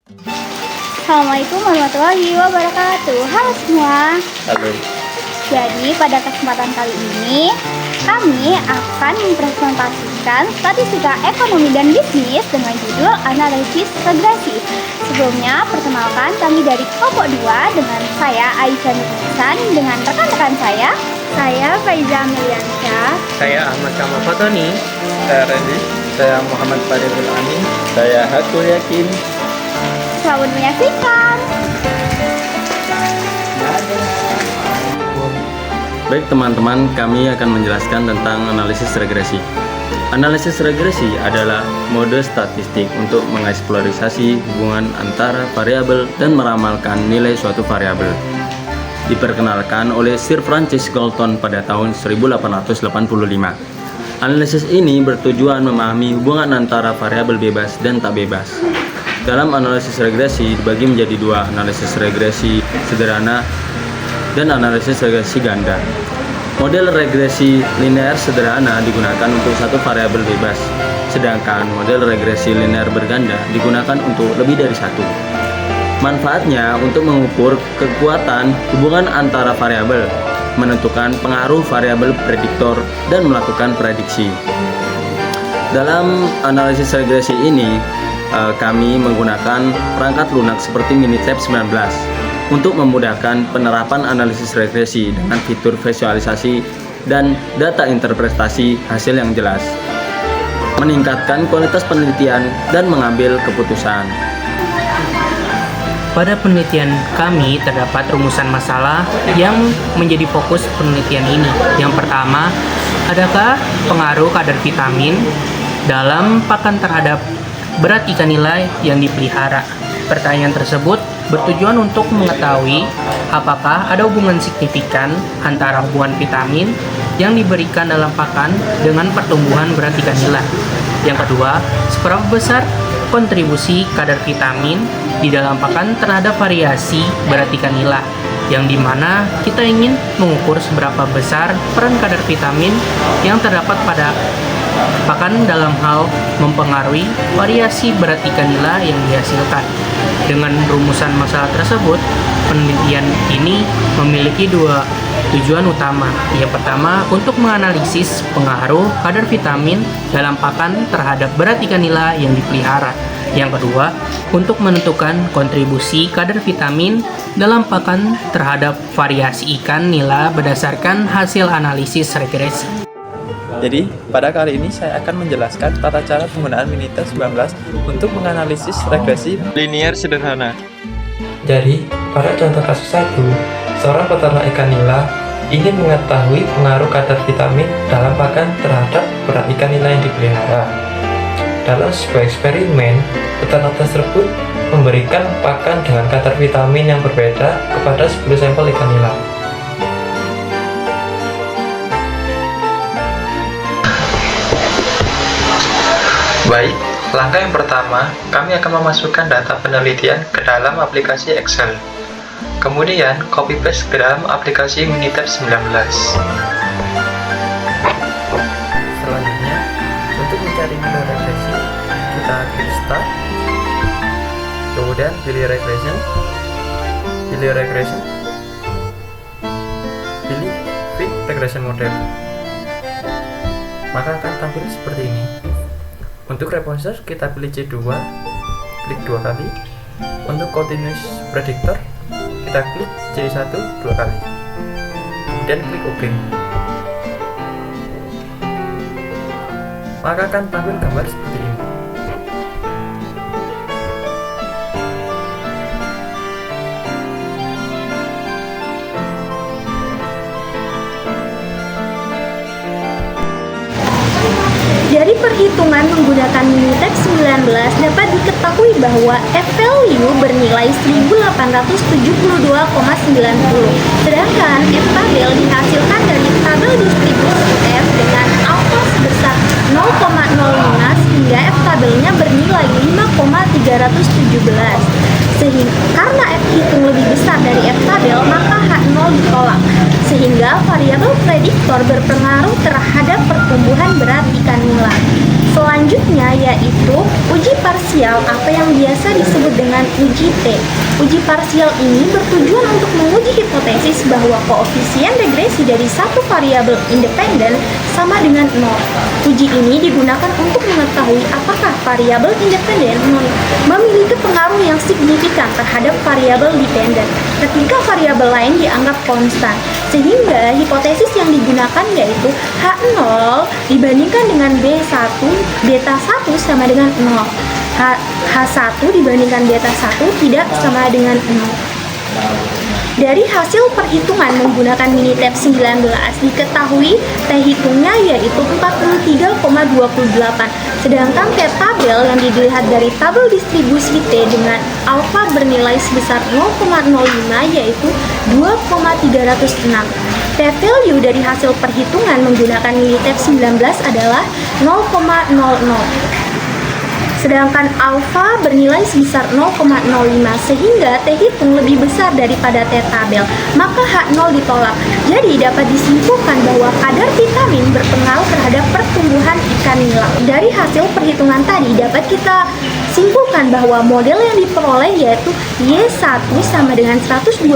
Assalamualaikum warahmatullahi wabarakatuh. Halo semua. Halo. Jadi pada kesempatan kali ini kami akan mempresentasikan statistika ekonomi dan bisnis dengan judul analisis regresi. Sebelumnya perkenalkan kami dari kelompok 2 dengan saya Aisyah Nurhalisan dengan rekan-rekan saya Faiza Meliansyah, Saya Ahmad Kamal Fatoni. Saya Randy. Saya Muhammad Faridul Amin. Saya Hakul Yakin. Selamat menyaksikan. Baik teman-teman, kami akan menjelaskan tentang analisis regresi. Analisis regresi adalah mode statistik untuk mengeksplorasi hubungan antara variabel dan meramalkan nilai suatu variabel. Diperkenalkan oleh Sir Francis Galton pada tahun 1885. Analisis ini bertujuan memahami hubungan antara variabel bebas dan tak bebas. Dalam analisis regresi dibagi menjadi dua, analisis regresi sederhana dan analisis regresi ganda. Model regresi linear sederhana digunakan untuk satu variabel bebas, sedangkan model regresi linear berganda digunakan untuk lebih dari satu. Manfaatnya untuk mengukur kekuatan hubungan antara variabel, menentukan pengaruh variabel prediktor, dan melakukan prediksi. Dalam analisis regresi ini, kami menggunakan perangkat lunak seperti Minitab 19 untuk memudahkan penerapan analisis regresi dengan fitur visualisasi dan data interpretasi hasil yang jelas, meningkatkan kualitas penelitian dan mengambil keputusan. Pada penelitian kami terdapat rumusan masalah yang menjadi fokus penelitian ini. Yang pertama, adakah pengaruh kadar vitamin dalam pakan terhadap berat ikan nila yang dipelihara? Pertanyaan tersebut bertujuan untuk mengetahui apakah ada hubungan signifikan antara hubungan vitamin yang diberikan dalam pakan dengan pertumbuhan berat ikan nila. Yang kedua, seberapa besar kontribusi kadar vitamin di dalam pakan terhadap variasi berat ikan nila, yang dimana kita ingin mengukur seberapa besar peran kadar vitamin yang terdapat pada pakan dalam hal mempengaruhi variasi berat ikan nila yang dihasilkan. Dengan rumusan masalah tersebut, penelitian ini memiliki dua tujuan utama. Yang pertama, untuk menganalisis pengaruh kadar vitamin dalam pakan terhadap berat ikan nila yang dipelihara. Yang kedua, untuk menentukan kontribusi kadar vitamin dalam pakan terhadap variasi ikan nila berdasarkan hasil analisis regresi. Jadi, pada kali ini saya akan menjelaskan tata cara penggunaan Minitab 19 untuk menganalisis regresi linear sederhana. Jadi, pada contoh kasus 1, seorang peternak ikan nila ingin mengetahui pengaruh kadar vitamin dalam pakan terhadap berat ikan nila yang dipelihara. Dalam sebuah eksperimen, peternak tersebut memberikan pakan dengan kadar vitamin yang berbeda kepada 10 sampel ikan nila. Baik, langkah yang pertama, kami akan memasukkan data penelitian ke dalam aplikasi Excel. Kemudian, copy paste ke dalam aplikasi Minitab 19. Selanjutnya, untuk mencari nilai regresi, kita klik Start. Kemudian pilih Regression. Pilih Fit Regression Model. Maka akan tampil seperti ini. Untuk responder kita pilih C2, klik 2 kali. Untuk continuous predictor kita klik C1 2 kali. Kemudian klik OK. Maka akan tampil gambar seperti ini. Dari perhitungan menggunakan Minitab 19 dapat diketahui bahwa F-value bernilai 1872,90. Sedangkan F-tabel dihasilkan dari tabel distribusi F dengan alfa sebesar 0,05 sehingga F-tabelnya bernilai 5,317. Sehingga karena F hitung lebih besar dari F tabel, maka H0 ditolak. Sehingga variabel prediktor berpengaruh terhadap pertumbuhan berat ikan nila. Selanjutnya yaitu uji parsial atau yang biasa disebut dengan uji T. Uji parsial ini bertujuan untuk menguji hipotesis bahwa koefisien regresi dari satu variabel independen sama dengan 0. Uji ini digunakan untuk mengetahui apakah variabel independen memiliki pengaruh yang signifikan terhadap variabel dependen ketika variabel lain dianggap konstan. Sehingga hipotesis yang digunakan yaitu H0 dibandingkan dengan B1, beta 1 sama dengan 0. H1 dibandingkan beta 1 tidak sama dengan 0. Dari hasil perhitungan menggunakan Minitab 19 diketahui T hitungnya yaitu 43,28. Sedangkan T tabel yang dilihat dari tabel distribusi T dengan alfa bernilai sebesar 0,05 yaitu 2,306. T value dari hasil perhitungan menggunakan Minitab 19 adalah 0,00. Sedangkan alfa bernilai sebesar 0,05 sehingga T hitung lebih besar daripada T tabel, maka H0 ditolak. Jadi dapat disimpulkan bahwa kadar vitamin berpengaruh terhadap pertumbuhan ikan nila. Dari hasil perhitungan tadi dapat kita simpulkan bahwa model yang diperoleh yaitu Y1 sama dengan 128,26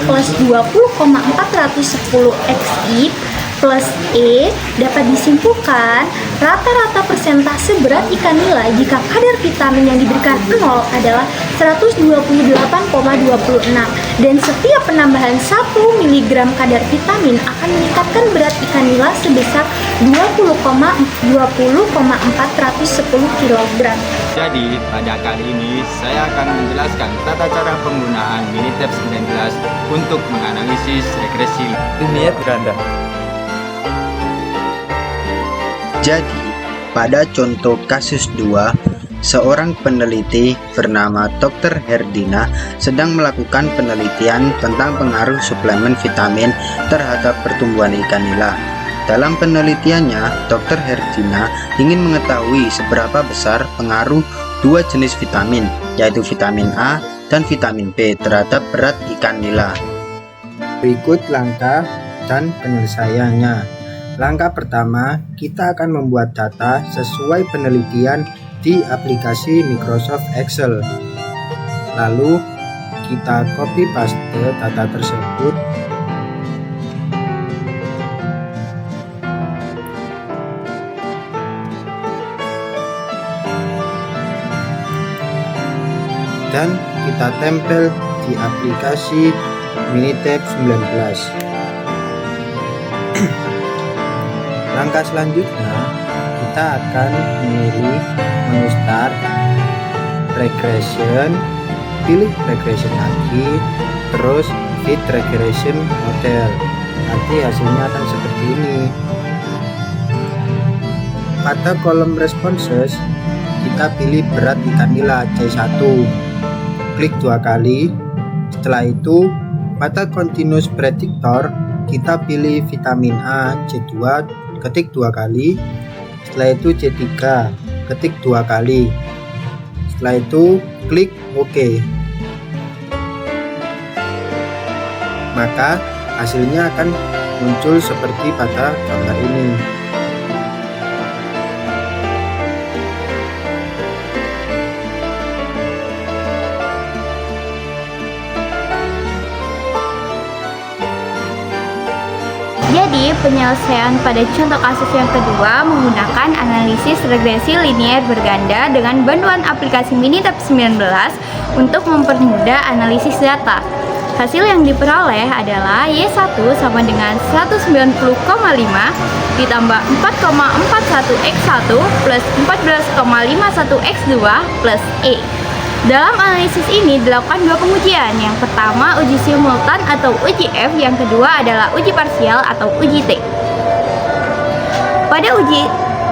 plus 20,410 XI plus E dapat disimpulkan rata-rata persentase berat ikan nila jika kadar vitamin yang diberikan 0 adalah 128,26 dan setiap penambahan 1 mg kadar vitamin akan meningkatkan berat ikan nila sebesar 20,410 kg. Jadi, pada kali ini saya akan menjelaskan tata cara penggunaan Minitab 19 untuk menganalisis regresi Linier berganda. Jadi, pada contoh kasus 2, seorang peneliti bernama Dr. Herdina sedang melakukan penelitian tentang pengaruh suplemen vitamin terhadap pertumbuhan ikan nila. Dalam penelitiannya, Dr. Herdina ingin mengetahui seberapa besar pengaruh dua jenis vitamin, yaitu vitamin A dan vitamin B terhadap berat ikan nila. Berikut langkah dan penyelesaiannya. Langkah pertama, kita akan membuat data sesuai penelitian di aplikasi Microsoft Excel. Lalu, kita copy paste data tersebut dan kita tempel di aplikasi Minitab 19. Langkah selanjutnya, kita akan memilih menu Start, Regression, pilih Regression lagi, terus Fit Regression Model. Nanti hasilnya akan seperti ini. Pada kolom Responses, kita pilih berat ikan nila C1, klik 2 kali. Setelah itu, pada Continuous Predictor, kita pilih vitamin A C2, ketik 2 kali. Setelah itu C3, ketik 2 kali. Setelah itu klik OK. Maka hasilnya akan muncul seperti pada gambar ini. Jadi, penyelesaian pada contoh kasus yang kedua menggunakan analisis regresi linier berganda dengan bantuan aplikasi Minitab 19 untuk mempermudah analisis data. Hasil yang diperoleh adalah Y1 sama dengan 190,5 ditambah 4,41X1 plus 14,51X2 plus E. Dalam analisis ini dilakukan dua pengujian. Yang pertama uji simultan atau uji F, yang kedua adalah uji parsial atau uji T. Pada uji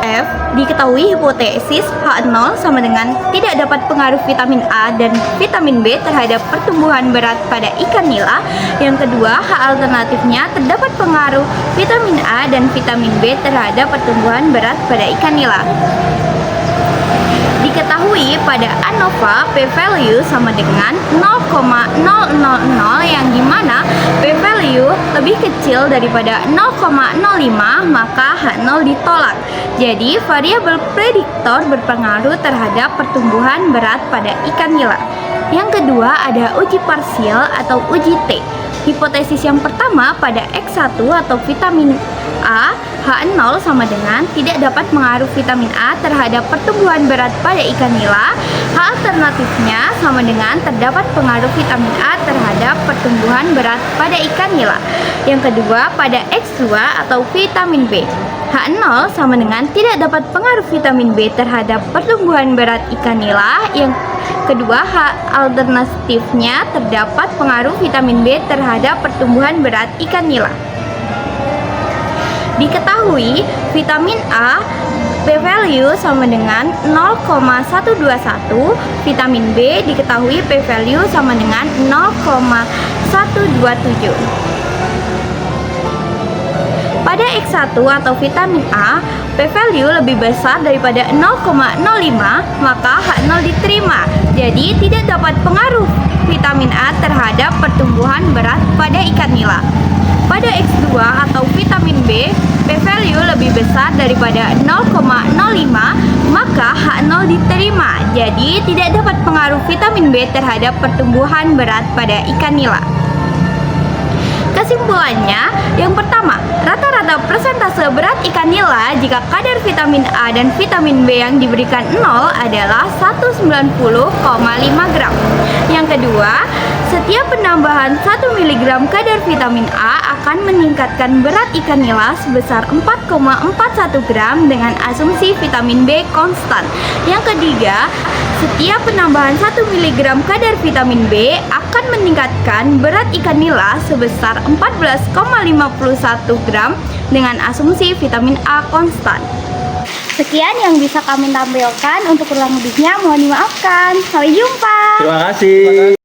F diketahui hipotesis H0 sama dengan tidak dapat pengaruh vitamin A dan vitamin B terhadap pertumbuhan berat pada ikan nila. Yang kedua, H alternatifnya terdapat pengaruh vitamin A dan vitamin B terhadap pertumbuhan berat pada ikan nila. Diketahui pada ANOVA p-value sama dengan 0,000 yang dimana p-value lebih kecil daripada 0,05 maka H0 ditolak. Jadi variabel prediktor berpengaruh terhadap pertumbuhan berat pada ikan nila. Yang kedua ada uji parsial atau uji T. Hipotesis yang pertama pada X1 atau vitamin A, H0 sama dengan tidak dapat mengaruh vitamin A terhadap pertumbuhan berat pada ikan nila. H alternatifnya sama dengan terdapat pengaruh vitamin A terhadap pertumbuhan berat pada ikan nila. Yang kedua pada X2 atau vitamin B. H0 sama dengan tidak dapat pengaruh vitamin B terhadap pertumbuhan berat ikan nila. Yang kedua, H alternatifnya terdapat pengaruh vitamin B terhadap pertumbuhan berat ikan nila. Diketahui vitamin A p-value sama dengan 0,121, vitamin B diketahui p-value sama dengan 0,127. Pada X1 atau vitamin A, p-value lebih besar daripada 0,05, maka H0 diterima. Jadi tidak dapat pengaruh vitamin A terhadap pertumbuhan berat pada ikan nila. Pada X2 atau vitamin B, p-value lebih besar daripada 0,05, maka H0 diterima. Jadi tidak dapat pengaruh vitamin B terhadap pertumbuhan berat pada ikan nila. Kesimpulannya, yang pertama, rata-rata persentase berat ikan nila jika kadar vitamin A dan vitamin B yang diberikan 0 adalah 190,5 gram. Yang kedua, setiap penambahan 1 mg kadar vitamin A akan meningkatkan berat ikan nila sebesar 4,41 gram dengan asumsi vitamin B konstan. Yang ketiga, setiap penambahan 1 mg kadar vitamin B akan meningkatkan berat ikan nila sebesar 14,51 gram dengan asumsi vitamin A konstan. Sekian yang bisa kami tampilkan, untuk kurang lebihnya mohon dimaafkan. Sampai jumpa. Terima kasih.